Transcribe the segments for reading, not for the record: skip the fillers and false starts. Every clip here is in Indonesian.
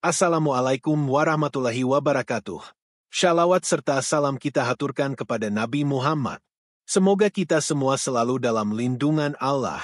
Assalamualaikum warahmatullahi wabarakatuh. Shalawat serta salam kita haturkan kepada Nabi Muhammad. Semoga kita semua selalu dalam lindungan Allah.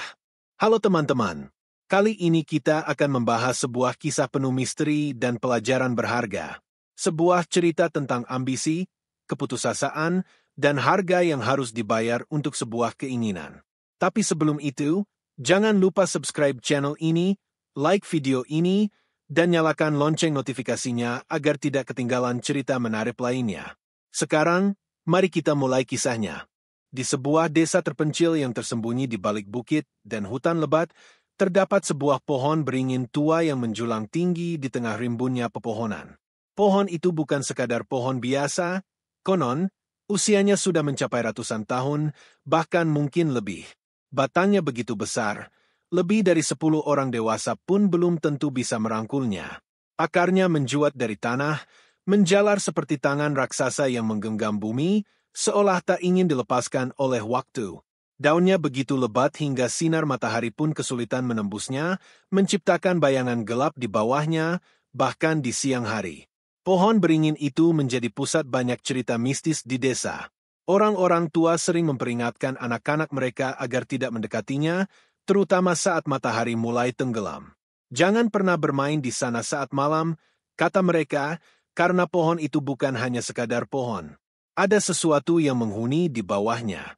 Halo teman-teman, kali ini kita akan membahas sebuah kisah penuh misteri dan pelajaran berharga. Sebuah cerita tentang ambisi, keputusasaan, dan harga yang harus dibayar untuk sebuah keinginan. Tapi sebelum itu, jangan lupa subscribe channel ini, like video ini, dan nyalakan lonceng notifikasinya agar tidak ketinggalan cerita menarik lainnya. Sekarang, mari kita mulai kisahnya. Di sebuah desa terpencil yang tersembunyi di balik bukit dan hutan lebat, terdapat sebuah pohon beringin tua yang menjulang tinggi di tengah rimbunnya pepohonan. Pohon itu bukan sekadar pohon biasa, konon, usianya sudah mencapai ratusan tahun, bahkan mungkin lebih. Batangnya begitu besar, lebih dari 10 orang dewasa pun belum tentu bisa merangkulnya. Akarnya menjuat dari tanah, menjalar seperti tangan raksasa yang menggenggam bumi, seolah tak ingin dilepaskan oleh waktu. Daunnya begitu lebat hingga sinar matahari pun kesulitan menembusnya, menciptakan bayangan gelap di bawahnya, bahkan di siang hari. Pohon beringin itu menjadi pusat banyak cerita mistis di desa. Orang-orang tua sering memperingatkan anak-anak mereka agar tidak mendekatinya, terutama saat matahari mulai tenggelam. Jangan pernah bermain di sana saat malam, kata mereka, karena pohon itu bukan hanya sekadar pohon. Ada sesuatu yang menghuni di bawahnya.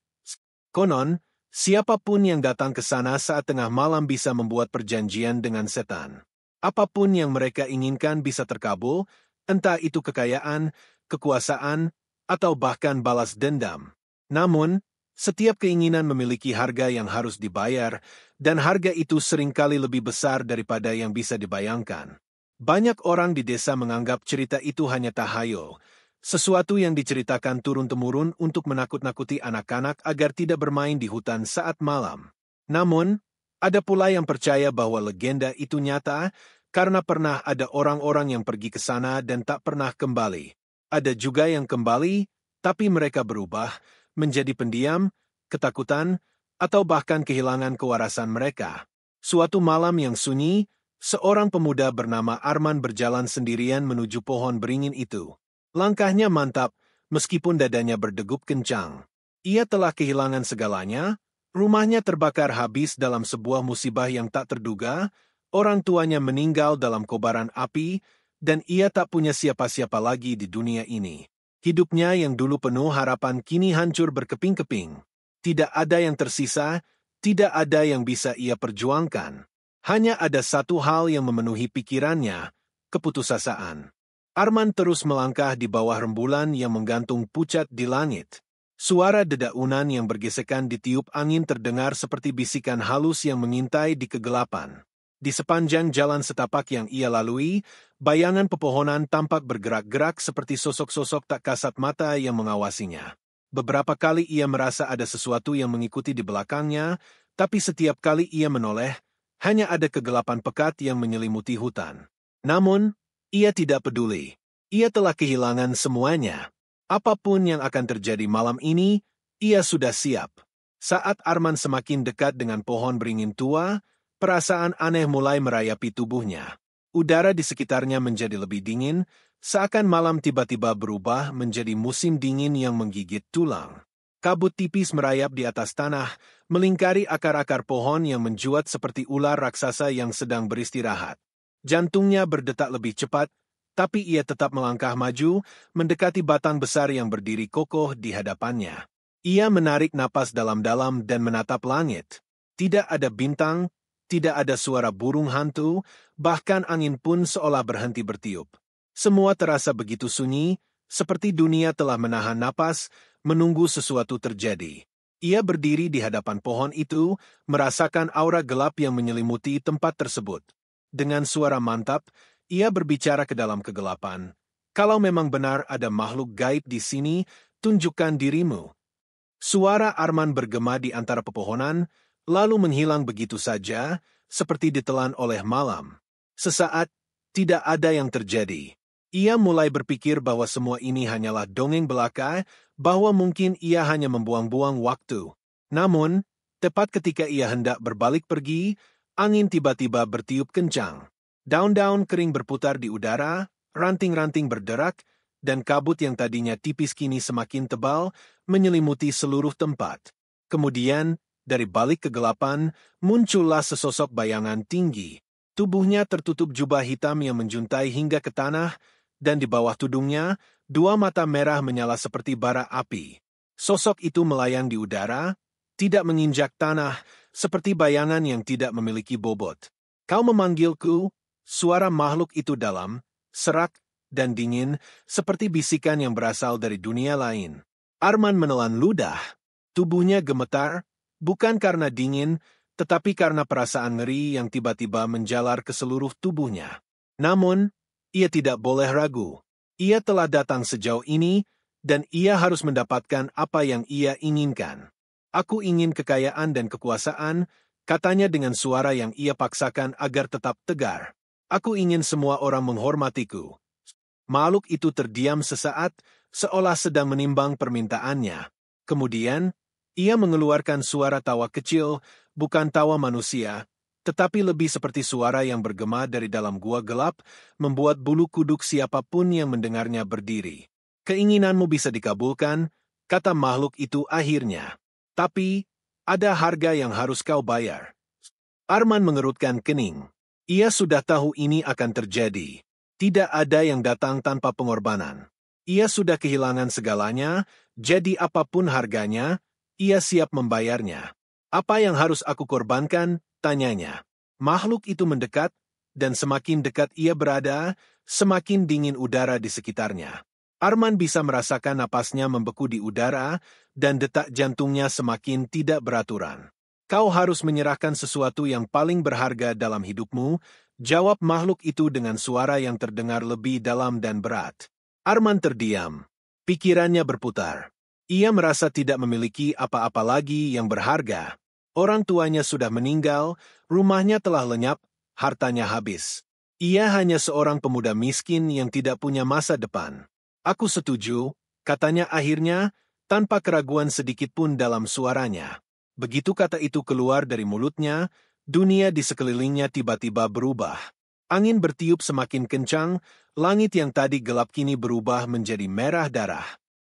Konon, siapapun yang datang ke sana saat tengah malam bisa membuat perjanjian dengan setan. Apapun yang mereka inginkan bisa terkabul, entah itu kekayaan, kekuasaan, atau bahkan balas dendam. Namun, setiap keinginan memiliki harga yang harus dibayar, dan harga itu seringkali lebih besar daripada yang bisa dibayangkan. Banyak orang di desa menganggap cerita itu hanya tahayul, sesuatu yang diceritakan turun-temurun untuk menakut-nakuti anak-anak agar tidak bermain di hutan saat malam. Namun, ada pula yang percaya bahwa legenda itu nyata karena pernah ada orang-orang yang pergi ke sana dan tak pernah kembali. Ada juga yang kembali, tapi mereka berubah menjadi pendiam, ketakutan, atau bahkan kehilangan kewarasan mereka. Suatu malam yang sunyi, seorang pemuda bernama Arman berjalan sendirian menuju pohon beringin itu. Langkahnya mantap, meskipun dadanya berdegup kencang. Ia telah kehilangan segalanya, rumahnya terbakar habis dalam sebuah musibah yang tak terduga, orang tuanya meninggal dalam kobaran api, dan ia tak punya siapa-siapa lagi di dunia ini. Hidupnya yang dulu penuh harapan kini hancur berkeping-keping. Tidak ada yang tersisa, tidak ada yang bisa ia perjuangkan. Hanya ada satu hal yang memenuhi pikirannya, keputusasaan. Arman terus melangkah di bawah rembulan yang menggantung pucat di langit. Suara dedaunan yang bergesekan ditiup angin terdengar seperti bisikan halus yang mengintai di kegelapan. Di sepanjang jalan setapak yang ia lalui, bayangan pepohonan tampak bergerak-gerak seperti sosok-sosok tak kasat mata yang mengawasinya. Beberapa kali ia merasa ada sesuatu yang mengikuti di belakangnya, tapi setiap kali ia menoleh, hanya ada kegelapan pekat yang menyelimuti hutan. Namun, ia tidak peduli. Ia telah kehilangan semuanya. Apapun yang akan terjadi malam ini, ia sudah siap. Saat Arman semakin dekat dengan pohon beringin tua, perasaan aneh mulai merayapi tubuhnya. Udara di sekitarnya menjadi lebih dingin, seakan malam tiba-tiba berubah menjadi musim dingin yang menggigit tulang. Kabut tipis merayap di atas tanah, melingkari akar-akar pohon yang menjuat seperti ular raksasa yang sedang beristirahat. Jantungnya berdetak lebih cepat, tapi ia tetap melangkah maju, mendekati batang besar yang berdiri kokoh di hadapannya. Ia menarik napas dalam-dalam dan menatap langit. Tidak ada bintang, tidak ada suara burung hantu, bahkan angin pun seolah berhenti bertiup. Semua terasa begitu sunyi, seperti dunia telah menahan napas, menunggu sesuatu terjadi. Ia berdiri di hadapan pohon itu, merasakan aura gelap yang menyelimuti tempat tersebut. Dengan suara mantap, ia berbicara ke dalam kegelapan. Kalau memang benar ada makhluk gaib di sini, tunjukkan dirimu. Suara Arman bergema di antara pepohonan, lalu menghilang begitu saja, seperti ditelan oleh malam. Sesaat, tidak ada yang terjadi. Ia mulai berpikir bahwa semua ini hanyalah dongeng belaka, bahwa mungkin ia hanya membuang-buang waktu. Namun, tepat ketika ia hendak berbalik pergi, angin tiba-tiba bertiup kencang. Daun-daun kering berputar di udara, ranting-ranting berderak, dan kabut yang tadinya tipis kini semakin tebal menyelimuti seluruh tempat. Kemudian, dari balik kegelapan, muncullah sesosok bayangan tinggi. Tubuhnya tertutup jubah hitam yang menjuntai hingga ke tanah, dan di bawah tudungnya, dua mata merah menyala seperti bara api. Sosok itu melayang di udara, tidak menginjak tanah, seperti bayangan yang tidak memiliki bobot. Kau memanggilku, suara makhluk itu dalam, serak, dan dingin, seperti bisikan yang berasal dari dunia lain. Arman menelan ludah. Tubuhnya gemetar, bukan karena dingin, tetapi karena perasaan ngeri yang tiba-tiba menjalar ke seluruh tubuhnya. Namun, ia tidak boleh ragu. Ia telah datang sejauh ini, dan ia harus mendapatkan apa yang ia inginkan. Aku ingin kekayaan dan kekuasaan, katanya dengan suara yang ia paksakan agar tetap tegar. Aku ingin semua orang menghormatiku. Makhluk itu terdiam sesaat, seolah sedang menimbang permintaannya. Kemudian, ia mengeluarkan suara tawa kecil, bukan tawa manusia, tetapi lebih seperti suara yang bergema dari dalam gua gelap, membuat bulu kuduk siapapun yang mendengarnya berdiri. Keinginanmu bisa dikabulkan, kata makhluk itu akhirnya. Tapi, ada harga yang harus kau bayar. Arman mengerutkan kening. Ia sudah tahu ini akan terjadi. Tidak ada yang datang tanpa pengorbanan. Ia sudah kehilangan segalanya, jadi apapun harganya, ia siap membayarnya. Apa yang harus aku korbankan? Tanyanya. Makhluk itu mendekat, dan semakin dekat ia berada, semakin dingin udara di sekitarnya. Arman bisa merasakan napasnya membeku di udara, dan detak jantungnya semakin tidak beraturan. Kau harus menyerahkan sesuatu yang paling berharga dalam hidupmu, jawab makhluk itu dengan suara yang terdengar lebih dalam dan berat. Arman terdiam. Pikirannya berputar. Ia merasa tidak memiliki apa-apa lagi yang berharga. Orang tuanya sudah meninggal, rumahnya telah lenyap, hartanya habis. Ia hanya seorang pemuda miskin yang tidak punya masa depan. Aku setuju, katanya akhirnya, tanpa keraguan sedikit pun dalam suaranya. Begitu kata itu keluar dari mulutnya, dunia di sekelilingnya tiba-tiba berubah. Angin bertiup semakin kencang, langit yang tadi gelap kini berubah menjadi merah darah.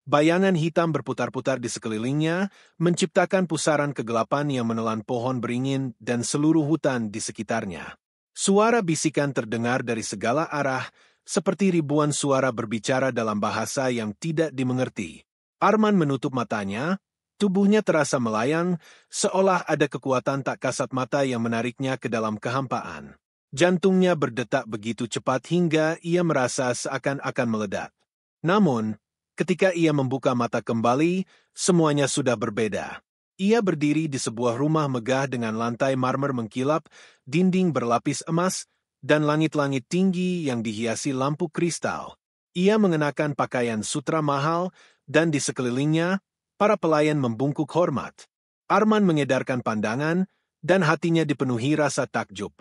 Bayangan hitam berputar-putar di sekelilingnya, menciptakan pusaran kegelapan yang menelan pohon beringin dan seluruh hutan di sekitarnya. Suara bisikan terdengar dari segala arah, seperti ribuan suara berbicara dalam bahasa yang tidak dimengerti. Arman menutup matanya, tubuhnya terasa melayang, seolah ada kekuatan tak kasat mata yang menariknya ke dalam kehampaan. Jantungnya berdetak begitu cepat hingga ia merasa seakan-akan meledak. Namun, ketika ia membuka mata kembali, semuanya sudah berbeda. Ia berdiri di sebuah rumah megah dengan lantai marmer mengkilap, dinding berlapis emas, dan langit-langit tinggi yang dihiasi lampu kristal. Ia mengenakan pakaian sutra mahal, dan di sekelilingnya, para pelayan membungkuk hormat. Arman mengedarkan pandangan, dan hatinya dipenuhi rasa takjub.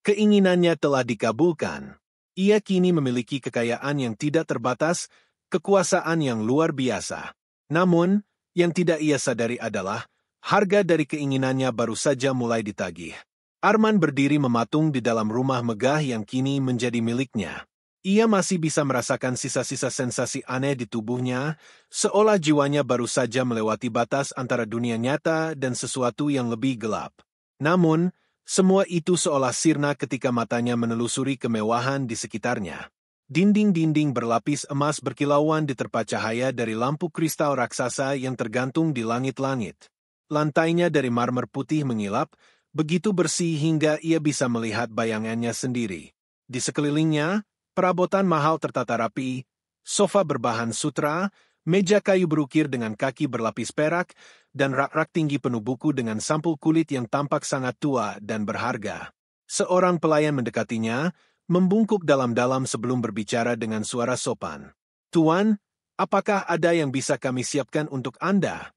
Keinginannya telah dikabulkan. Ia kini memiliki kekayaan yang tidak terbatas, kekuasaan yang luar biasa. Namun, yang tidak ia sadari adalah, harga dari keinginannya baru saja mulai ditagih. Arman berdiri mematung di dalam rumah megah yang kini menjadi miliknya. Ia masih bisa merasakan sisa-sisa sensasi aneh di tubuhnya, seolah jiwanya baru saja melewati batas antara dunia nyata dan sesuatu yang lebih gelap. Namun, semua itu seolah sirna ketika matanya menelusuri kemewahan di sekitarnya. Dinding-dinding berlapis emas berkilauan diterpa cahaya dari lampu kristal raksasa yang tergantung di langit-langit. Lantainya dari marmer putih mengilap, begitu bersih hingga ia bisa melihat bayangannya sendiri. Di sekelilingnya, perabotan mahal tertata rapi, sofa berbahan sutra, meja kayu berukir dengan kaki berlapis perak, dan rak-rak tinggi penuh buku dengan sampul kulit yang tampak sangat tua dan berharga. Seorang pelayan mendekatinya, membungkuk dalam-dalam sebelum berbicara dengan suara sopan. "Tuan, apakah ada yang bisa kami siapkan untuk Anda?"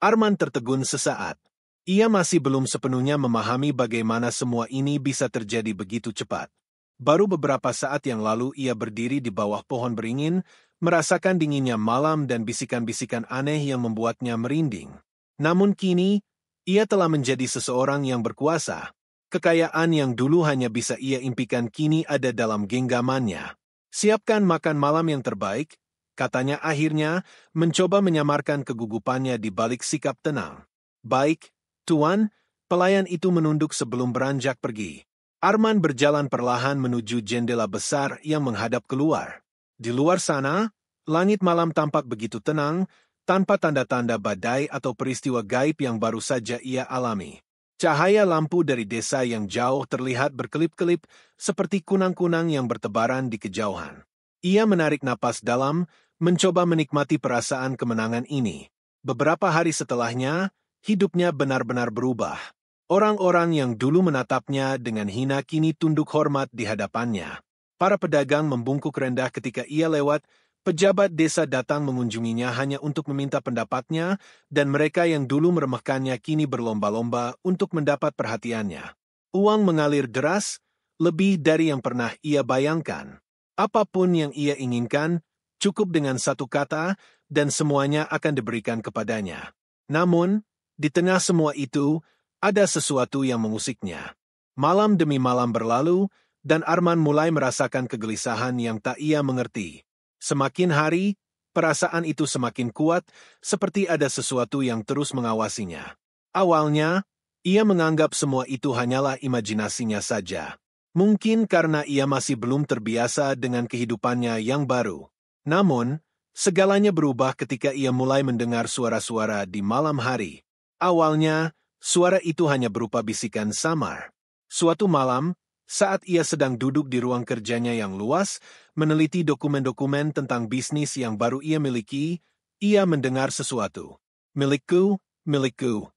Arman tertegun sesaat. Ia masih belum sepenuhnya memahami bagaimana semua ini bisa terjadi begitu cepat. Baru beberapa saat yang lalu ia berdiri di bawah pohon beringin, merasakan dinginnya malam dan bisikan-bisikan aneh yang membuatnya merinding. Namun kini, ia telah menjadi seseorang yang berkuasa. Kekayaan yang dulu hanya bisa ia impikan kini ada dalam genggamannya. Siapkan makan malam yang terbaik, katanya akhirnya, mencoba menyamarkan kegugupannya di balik sikap tenang. Baik, Tuan, pelayan itu menunduk sebelum beranjak pergi. Arman berjalan perlahan menuju jendela besar yang menghadap keluar. Di luar sana, langit malam tampak begitu tenang, tanpa tanda-tanda badai atau peristiwa gaib yang baru saja ia alami. Cahaya lampu dari desa yang jauh terlihat berkelip-kelip seperti kunang-kunang yang bertebaran di kejauhan. Ia menarik napas dalam, mencoba menikmati perasaan kemenangan ini. Beberapa hari setelahnya, hidupnya benar-benar berubah. Orang-orang yang dulu menatapnya dengan hina kini tunduk hormat di hadapannya. Para pedagang membungkuk rendah ketika ia lewat. Pejabat desa datang mengunjunginya hanya untuk meminta pendapatnya, dan mereka yang dulu meremehkannya kini berlomba-lomba untuk mendapat perhatiannya. Uang mengalir deras, lebih dari yang pernah ia bayangkan. Apapun yang ia inginkan, cukup dengan satu kata, dan semuanya akan diberikan kepadanya. Namun, di tengah semua itu, ada sesuatu yang mengusiknya. Malam demi malam berlalu, dan Arman mulai merasakan kegelisahan yang tak ia mengerti. Semakin hari, perasaan itu semakin kuat, seperti ada sesuatu yang terus mengawasinya. Awalnya, ia menganggap semua itu hanyalah imajinasinya saja. Mungkin karena ia masih belum terbiasa dengan kehidupannya yang baru. Namun, segalanya berubah ketika ia mulai mendengar suara-suara di malam hari. Awalnya, suara itu hanya berupa bisikan samar. Suatu malam, saat ia sedang duduk di ruang kerjanya yang luas, meneliti dokumen-dokumen tentang bisnis yang baru ia miliki, ia mendengar sesuatu. Milikku, milikku.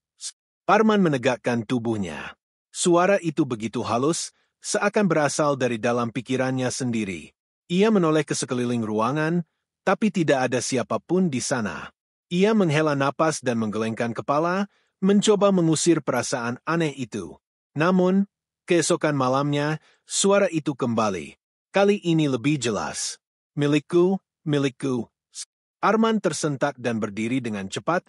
Arman menegakkan tubuhnya. Suara itu begitu halus, seakan berasal dari dalam pikirannya sendiri. Ia menoleh ke sekeliling ruangan, tapi tidak ada siapapun di sana. Ia menghela napas dan menggelengkan kepala, mencoba mengusir perasaan aneh itu. Namun, keesokan malamnya, suara itu kembali. Kali ini lebih jelas. Milikku, milikku. Arman tersentak dan berdiri dengan cepat,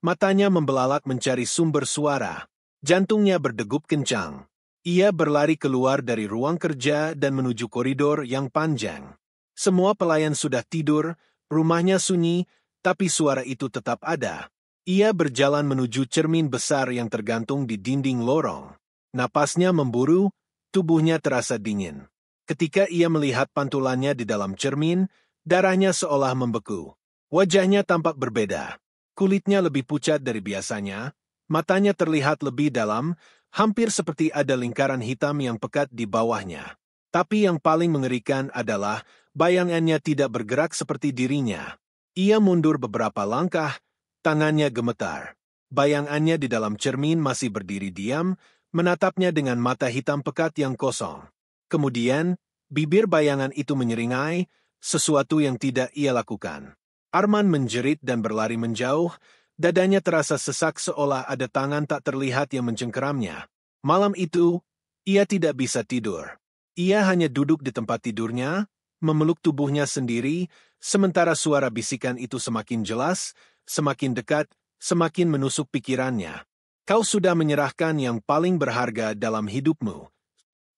matanya membelalak mencari sumber suara. Jantungnya berdegup kencang. Ia berlari keluar dari ruang kerja dan menuju koridor yang panjang. Semua pelayan sudah tidur, rumahnya sunyi, tapi suara itu tetap ada. Ia berjalan menuju cermin besar yang tergantung di dinding lorong. Napasnya memburu, tubuhnya terasa dingin. Ketika ia melihat pantulannya di dalam cermin, darahnya seolah membeku. Wajahnya tampak berbeda. Kulitnya lebih pucat dari biasanya, matanya terlihat lebih dalam, hampir seperti ada lingkaran hitam yang pekat di bawahnya. Tapi yang paling mengerikan adalah bayangannya tidak bergerak seperti dirinya. Ia mundur beberapa langkah, tangannya gemetar. Bayangannya di dalam cermin masih berdiri diam, menatapnya dengan mata hitam pekat yang kosong. Kemudian, bibir bayangan itu menyeringai, sesuatu yang tidak ia lakukan. Arman menjerit dan berlari menjauh, dadanya terasa sesak seolah ada tangan tak terlihat yang mencengkeramnya. Malam itu, ia tidak bisa tidur. Ia hanya duduk di tempat tidurnya, memeluk tubuhnya sendiri, sementara suara bisikan itu semakin jelas, semakin dekat, semakin menusuk pikirannya. Kau sudah menyerahkan yang paling berharga dalam hidupmu.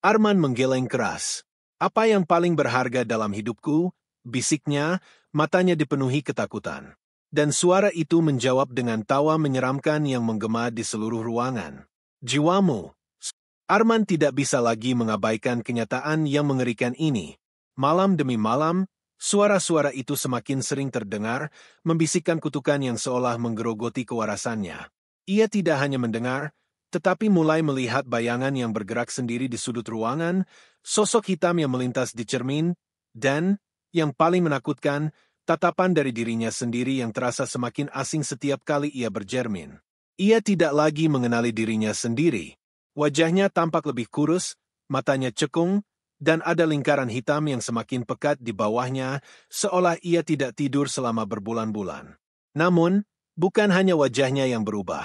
Arman menggeleng keras. Apa yang paling berharga dalam hidupku? Bisiknya, matanya dipenuhi ketakutan. Dan suara itu menjawab dengan tawa menyeramkan yang menggema di seluruh ruangan. Jiwamu. Arman tidak bisa lagi mengabaikan kenyataan yang mengerikan ini. Malam demi malam, suara-suara itu semakin sering terdengar, membisikkan kutukan yang seolah menggerogoti kewarasannya. Ia tidak hanya mendengar, tetapi mulai melihat bayangan yang bergerak sendiri di sudut ruangan, sosok hitam yang melintas di cermin, dan, yang paling menakutkan, tatapan dari dirinya sendiri yang terasa semakin asing setiap kali ia bercermin. Ia tidak lagi mengenali dirinya sendiri. Wajahnya tampak lebih kurus, matanya cekung, dan ada lingkaran hitam yang semakin pekat di bawahnya, seolah ia tidak tidur selama berbulan-bulan. Namun, bukan hanya wajahnya yang berubah.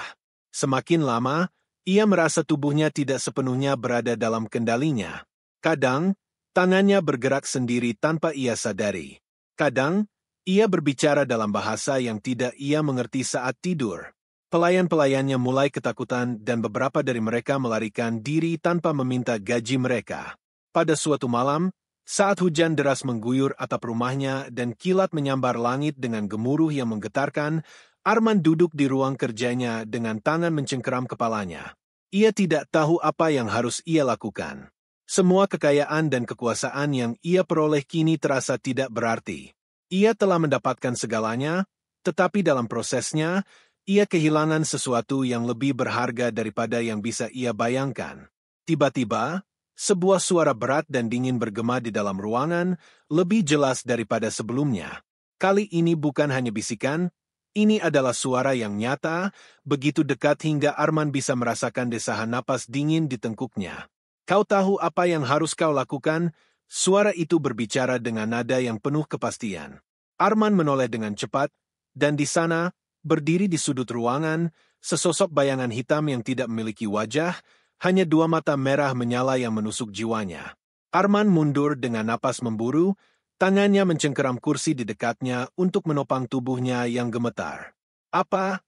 Semakin lama, ia merasa tubuhnya tidak sepenuhnya berada dalam kendalinya. Kadang, tangannya bergerak sendiri tanpa ia sadari. Kadang, ia berbicara dalam bahasa yang tidak ia mengerti saat tidur. Pelayan-pelayannya mulai ketakutan dan beberapa dari mereka melarikan diri tanpa meminta gaji mereka. Pada suatu malam, saat hujan deras mengguyur atap rumahnya dan kilat menyambar langit dengan gemuruh yang menggetarkan, Arman duduk di ruang kerjanya dengan tangan mencengkeram kepalanya. Ia tidak tahu apa yang harus ia lakukan. Semua kekayaan dan kekuasaan yang ia peroleh kini terasa tidak berarti. Ia telah mendapatkan segalanya, tetapi dalam prosesnya, ia kehilangan sesuatu yang lebih berharga daripada yang bisa ia bayangkan. Tiba-tiba, sebuah suara berat dan dingin bergema di dalam ruangan, lebih jelas daripada sebelumnya. Kali ini bukan hanya bisikan, ini adalah suara yang nyata, begitu dekat hingga Arman bisa merasakan desahan napas dingin di tengkuknya. "Kau tahu apa yang harus kau lakukan?" Suara itu berbicara dengan nada yang penuh kepastian. Arman menoleh dengan cepat, dan di sana, berdiri di sudut ruangan, sesosok bayangan hitam yang tidak memiliki wajah, hanya dua mata merah menyala yang menusuk jiwanya. Arman mundur dengan napas memburu, tangannya mencengkeram kursi di dekatnya untuk menopang tubuhnya yang gemetar. Apa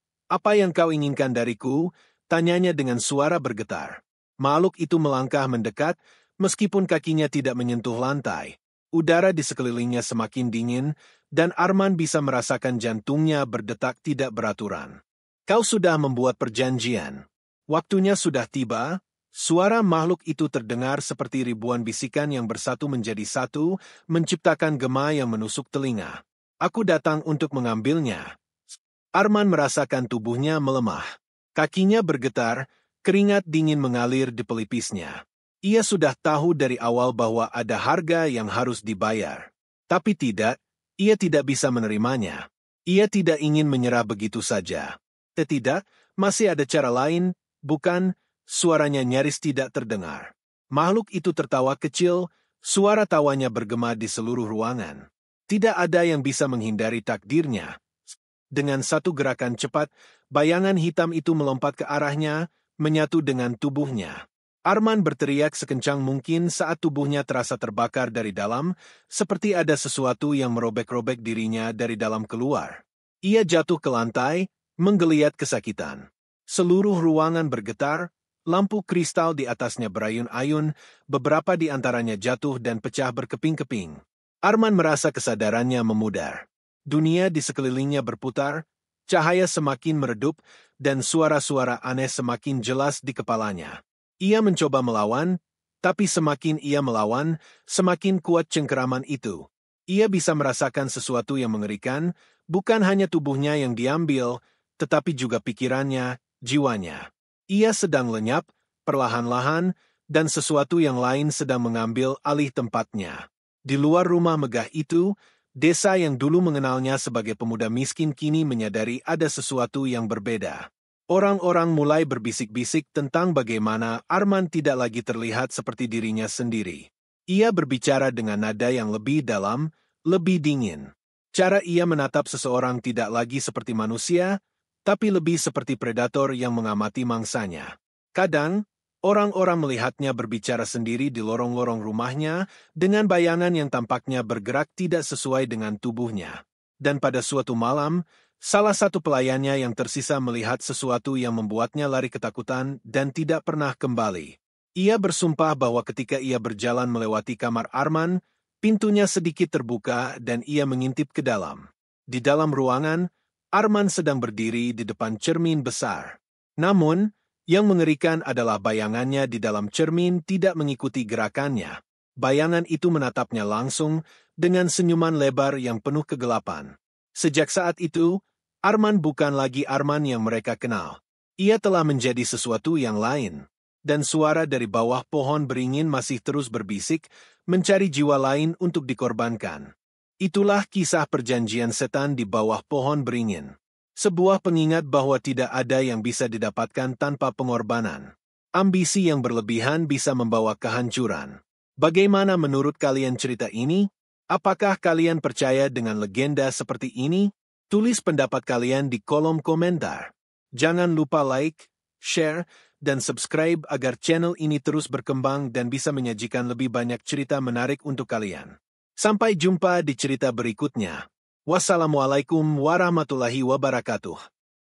yang kau inginkan dariku?" Tanyanya dengan suara bergetar. Makhluk itu melangkah mendekat, meskipun kakinya tidak menyentuh lantai. Udara di sekelilingnya semakin dingin, dan Arman bisa merasakan jantungnya berdetak tidak beraturan. "Kau sudah membuat perjanjian. Waktunya sudah tiba." Suara makhluk itu terdengar seperti ribuan bisikan yang bersatu menjadi satu, menciptakan gema yang menusuk telinga. "Aku datang untuk mengambilnya." Arman merasakan tubuhnya melemah. Kakinya bergetar, keringat dingin mengalir di pelipisnya. Ia sudah tahu dari awal bahwa ada harga yang harus dibayar. Tapi tidak, ia tidak bisa menerimanya. Ia tidak ingin menyerah begitu saja. Tidak, masih ada cara lain, bukan? Suaranya nyaris tidak terdengar. Makhluk itu tertawa kecil, suara tawanya bergema di seluruh ruangan. Tidak ada yang bisa menghindari takdirnya. Dengan satu gerakan cepat, bayangan hitam itu melompat ke arahnya, menyatu dengan tubuhnya. Arman berteriak sekencang mungkin saat tubuhnya terasa terbakar dari dalam, seperti ada sesuatu yang merobek-robek dirinya dari dalam keluar. Ia jatuh ke lantai, menggeliat kesakitan. Seluruh ruangan bergetar, lampu kristal di atasnya berayun-ayun, beberapa di antaranya jatuh dan pecah berkeping-keping. Arman merasa kesadarannya memudar. Dunia di sekelilingnya berputar, cahaya semakin meredup, dan suara-suara aneh semakin jelas di kepalanya. Ia mencoba melawan, tapi semakin ia melawan, semakin kuat cengkeraman itu. Ia bisa merasakan sesuatu yang mengerikan, bukan hanya tubuhnya yang diambil, tetapi juga pikirannya, jiwanya. Ia sedang lenyap, perlahan-lahan, dan sesuatu yang lain sedang mengambil alih tempatnya. Di luar rumah megah itu, desa yang dulu mengenalnya sebagai pemuda miskin kini menyadari ada sesuatu yang berbeda. Orang-orang mulai berbisik-bisik tentang bagaimana Arman tidak lagi terlihat seperti dirinya sendiri. Ia berbicara dengan nada yang lebih dalam, lebih dingin. Cara ia menatap seseorang tidak lagi seperti manusia, tapi lebih seperti predator yang mengamati mangsanya. Kadang, orang-orang melihatnya berbicara sendiri di lorong-lorong rumahnya dengan bayangan yang tampaknya bergerak tidak sesuai dengan tubuhnya. Dan pada suatu malam, salah satu pelayannya yang tersisa melihat sesuatu yang membuatnya lari ketakutan dan tidak pernah kembali. Ia bersumpah bahwa ketika ia berjalan melewati kamar Arman, pintunya sedikit terbuka dan ia mengintip ke dalam. Di dalam ruangan, Arman sedang berdiri di depan cermin besar. Namun, yang mengerikan adalah bayangannya di dalam cermin tidak mengikuti gerakannya. Bayangan itu menatapnya langsung dengan senyuman lebar yang penuh kegelapan. Sejak saat itu, Arman bukan lagi Arman yang mereka kenal. Ia telah menjadi sesuatu yang lain. Dan suara dari bawah pohon beringin masih terus berbisik, mencari jiwa lain untuk dikorbankan. Itulah kisah perjanjian setan di bawah pohon beringin. Sebuah pengingat bahwa tidak ada yang bisa didapatkan tanpa pengorbanan. Ambisi yang berlebihan bisa membawa kehancuran. Bagaimana menurut kalian cerita ini? Apakah kalian percaya dengan legenda seperti ini? Tulis pendapat kalian di kolom komentar. Jangan lupa like, share, dan subscribe agar channel ini terus berkembang dan bisa menyajikan lebih banyak cerita menarik untuk kalian. Sampai jumpa di cerita berikutnya. Wassalamualaikum warahmatullahi wabarakatuh.